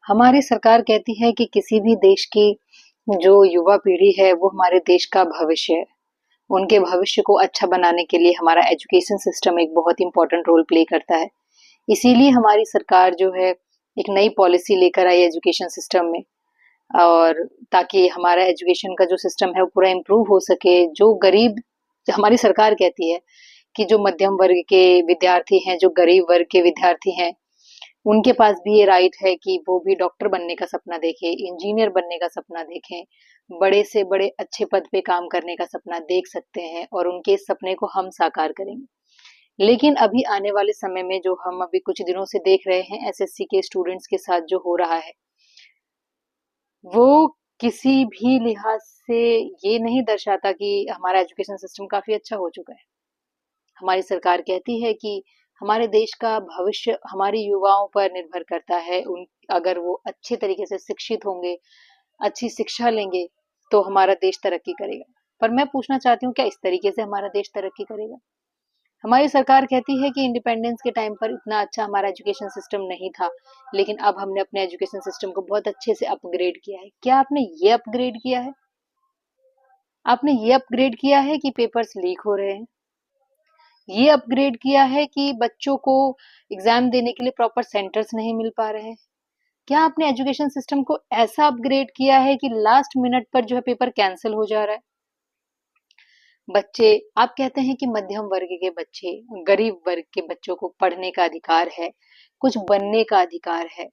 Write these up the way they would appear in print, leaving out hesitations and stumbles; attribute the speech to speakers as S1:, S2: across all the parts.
S1: हमारी सरकार कहती है कि किसी भी देश की जो युवा पीढ़ी है वो हमारे देश का भविष्य है। उनके भविष्य को अच्छा बनाने के लिए हमारा एजुकेशन सिस्टम एक बहुत इंपॉर्टेंट रोल प्ले करता है। इसीलिए हमारी सरकार जो है एक नई पॉलिसी लेकर आई एजुकेशन सिस्टम में, और ताकि हमारा एजुकेशन का जो सिस्टम है वो पूरा इम्प्रूव हो सके। जो गरीब, हमारी सरकार कहती है कि जो मध्यम वर्ग के विद्यार्थी हैं, जो गरीब वर्ग के विद्यार्थी हैं, उनके पास भी ये राइट है कि वो भी डॉक्टर बनने का सपना देखें, इंजीनियर बनने का सपना देखें, बड़े से बड़े अच्छे पद पे काम करने का सपना देख सकते हैं, और उनके इस सपने को हम साकार करेंगे। लेकिन अभी आने वाले समय में जो हम अभी कुछ दिनों से देख रहे हैं एसएससी के स्टूडेंट्स के साथ जो हो रहा है, वो किसी भी लिहाज से ये नहीं दर्शाता कि हमारा एजुकेशन सिस्टम काफी अच्छा हो चुका है। हमारी सरकार कहती है कि हमारे देश का भविष्य हमारे युवाओं पर निर्भर करता है। उन अगर वो अच्छे तरीके से शिक्षित होंगे, अच्छी शिक्षा लेंगे, तो हमारा देश तरक्की करेगा। पर मैं पूछना चाहती हूँ, क्या इस तरीके से हमारा देश तरक्की करेगा? हमारी सरकार कहती है कि इंडिपेंडेंस के टाइम पर इतना अच्छा हमारा एजुकेशन सिस्टम नहीं था, लेकिन अब हमने अपने एजुकेशन सिस्टम को बहुत अच्छे से अपग्रेड किया है। क्या आपने ये अपग्रेड किया है? आपने ये अपग्रेड किया है कि पेपर्स लीक हो रहे हैं? ये अपग्रेड किया है कि बच्चों को एग्जाम देने के लिए प्रॉपर सेंटर्स नहीं मिल पा रहे हैं? क्या आपने एजुकेशन सिस्टम को ऐसा अपग्रेड किया है कि लास्ट मिनट पर जो है पेपर कैंसिल हो जा रहा है? बच्चे, आप कहते हैं कि मध्यम वर्ग के बच्चे, गरीब वर्ग के बच्चों को पढ़ने का अधिकार है, कुछ बनने का अधिकार है,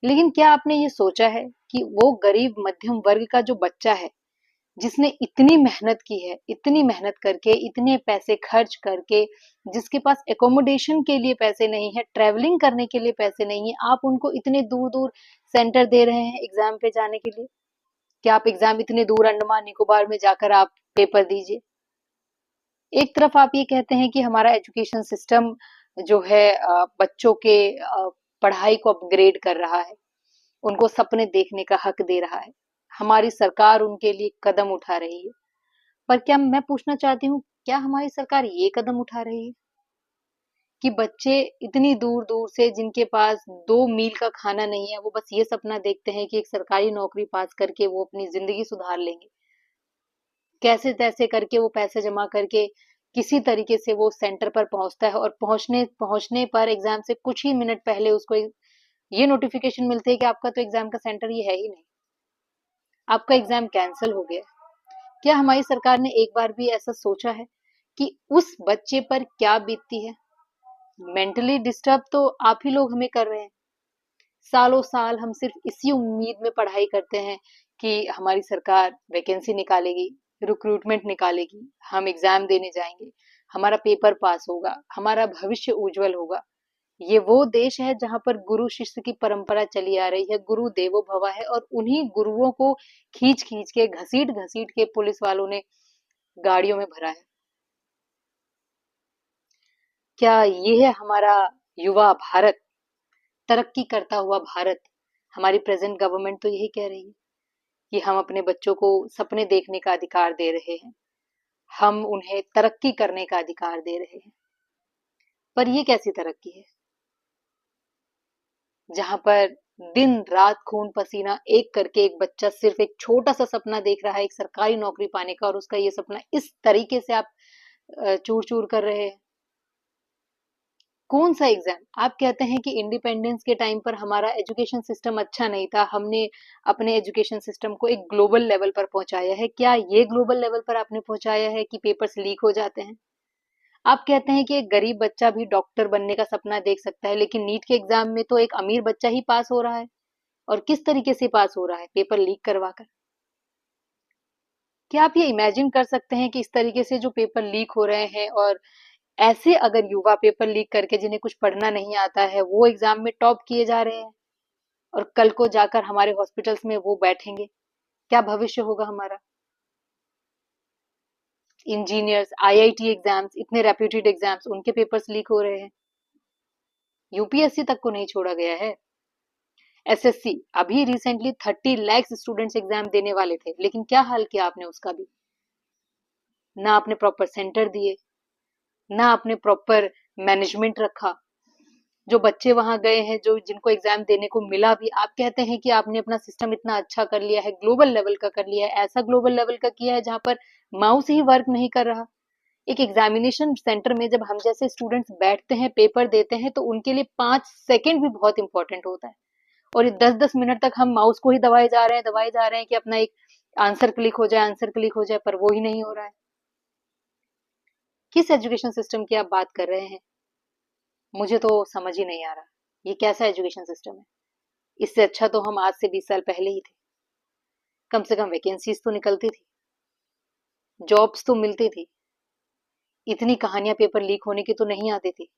S1: लेकिन क्या आपने ये सोचा है कि वो गरीब मध्यम वर्ग का जो बच्चा है, जिसने इतनी मेहनत की है, इतनी मेहनत करके, इतने पैसे खर्च करके, जिसके पास एकोमोडेशन के लिए पैसे नहीं है, ट्रैवलिंग करने के लिए पैसे नहीं है, आप उनको इतने दूर-दूर सेंटर दे रहे हैं एग्जाम पे जाने के लिए? क्या आप एग्जाम इतने दूर अंडमान निकोबार में जाकर आप पेपर दीजिए? एक तरफ आप ये कहते हैं कि हमारा एजुकेशन सिस्टम जो है बच्चों के पढ़ाई को अपग्रेड कर रहा है, उनको सपने देखने का हक दे रहा है, हमारी सरकार उनके लिए कदम उठा रही है। पर क्या, मैं पूछना चाहती हूँ, क्या हमारी सरकार ये कदम उठा रही है कि बच्चे इतनी दूर दूर से, जिनके पास 2 मील का खाना नहीं है, वो बस ये सपना देखते हैं कि एक सरकारी नौकरी पास करके वो अपनी जिंदगी सुधार लेंगे, कैसे तैसे करके वो पैसे जमा करके किसी तरीके से वो सेंटर पर पहुंचता है, और पहुंचने पहुंचने पर एग्जाम से कुछ ही मिनट पहले उसको ये नोटिफिकेशन मिलती है कि आपका तो एग्जाम का सेंटर ये है ही नहीं, आपका एग्जाम कैंसिल हो गया। क्या हमारी सरकार ने एक बार भी ऐसा सोचा है कि उस बच्चे पर क्या बीतती है? मेंटली डिस्टर्ब तो आप ही लोग हमें कर रहे हैं। सालों साल हम सिर्फ इसी उम्मीद में पढ़ाई करते हैं कि हमारी सरकार वैकेंसी निकालेगी, रिक्रूटमेंट निकालेगी, हम एग्जाम देने जाएंगे, हमारा पेपर पास होगा, हमारा भविष्य उज्जवल होगा। ये वो देश है जहां पर गुरु शिष्य की परंपरा चली आ रही है, गुरु देवो भव है, और उन्हीं गुरुओं को खींच खींच के, घसीट घसीट के पुलिस वालों ने गाड़ियों में भरा है। क्या ये है हमारा युवा भारत, तरक्की करता हुआ भारत? हमारी प्रेजेंट गवर्नमेंट तो यही कह रही है कि हम अपने बच्चों को सपने देखने का अधिकार दे रहे हैं, हम उन्हें तरक्की करने का अधिकार दे रहे हैं। पर ये कैसी तरक्की है जहां पर दिन रात खून पसीना एक करके एक बच्चा सिर्फ एक छोटा सा सपना देख रहा है, एक सरकारी नौकरी पाने का, और उसका ये सपना इस तरीके से आप चूर चूर कर रहे हैं? कौन सा एग्जाम? आप कहते हैं कि इंडिपेंडेंस के टाइम पर हमारा एजुकेशन सिस्टम अच्छा नहीं था, हमने अपने एजुकेशन सिस्टम को एक ग्लोबल लेवल पर पहुंचाया है। क्या ये ग्लोबल लेवल पर आपने पहुंचाया है कि पेपर्स लीक हो जाते हैं? आप कहते हैं कि एक गरीब बच्चा भी डॉक्टर बनने का सपना देख सकता है, लेकिन नीट के एग्जाम में तो एक अमीर बच्चा ही पास हो रहा है। और किस तरीके से पास हो रहा है? पेपर लीक करवा कर। क्या आप ये इमेजिन कर सकते हैं कि इस तरीके से जो पेपर लीक हो रहे हैं, और ऐसे अगर युवा पेपर लीक करके, जिन्हें कुछ पढ़ना नहीं आता है, वो एग्जाम में टॉप किए जा रहे हैं, और कल को जाकर हमारे हॉस्पिटल्स में वो बैठेंगे, क्या भविष्य होगा हमारा? इंजीनियर्स, आईआईटी एग्जाम्स, इतने रेप्यूटेड एग्जाम्स, उनके पेपर्स लीक हो रहे हैं। यूपीएससी तक को नहीं छोड़ा गया है। एसएससी, अभी रिसेंटली 30 लाख स्टूडेंट्स एग्जाम देने वाले थे, लेकिन क्या हाल किया आपने उसका भी? ना आपने प्रॉपर सेंटर दिए, ना आपने प्रॉपर मैनेजमेंट रखा। जो बच्चे वहां गए हैं, जो जिनको एग्जाम देने को मिला भी, आप कहते हैं कि आपने अपना सिस्टम इतना अच्छा कर लिया है, ग्लोबल लेवल का कर लिया है, ऐसा ग्लोबल लेवल का किया है जहां पर माउस ही वर्क नहीं कर रहा। एक एग्जामिनेशन सेंटर में जब हम जैसे स्टूडेंट्स बैठते हैं, पेपर देते हैं, तो उनके लिए 5 सेकेंड भी बहुत इंपॉर्टेंट होता है, और ये 10-10 मिनट तक हम माउस को ही दबाए जा रहे हैं कि अपना एक आंसर क्लिक हो जाए, आंसर क्लिक हो जाए, पर वो ही नहीं हो रहा है। किस एजुकेशन सिस्टम की आप बात कर रहे हैं? मुझे तो समझ ही नहीं आ रहा, ये कैसा एजुकेशन सिस्टम है? इससे अच्छा तो हम आज से 20 साल पहले ही थे। कम से कम वैकेंसीज तो निकलती थी, जॉब्स तो मिलती थी, इतनी कहानियां पेपर लीक होने की तो नहीं आती थी।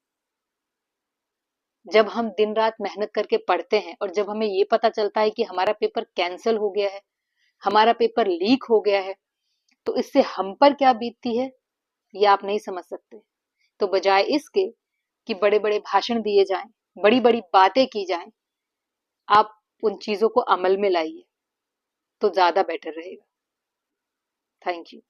S1: जब हम दिन रात मेहनत करके पढ़ते हैं और जब हमें ये पता चलता है कि हमारा पेपर कैंसिल हो गया है, हमारा पेपर लीक हो गया है, तो इससे हम पर क्या बीतती है ये आप नहीं समझ सकते। तो बजाय इसके कि बड़े बड़े भाषण दिए जाएं, बड़ी बड़ी बातें की जाएं, आप उन चीजों को अमल में लाइए तो ज्यादा बेटर रहेगा। Thank you.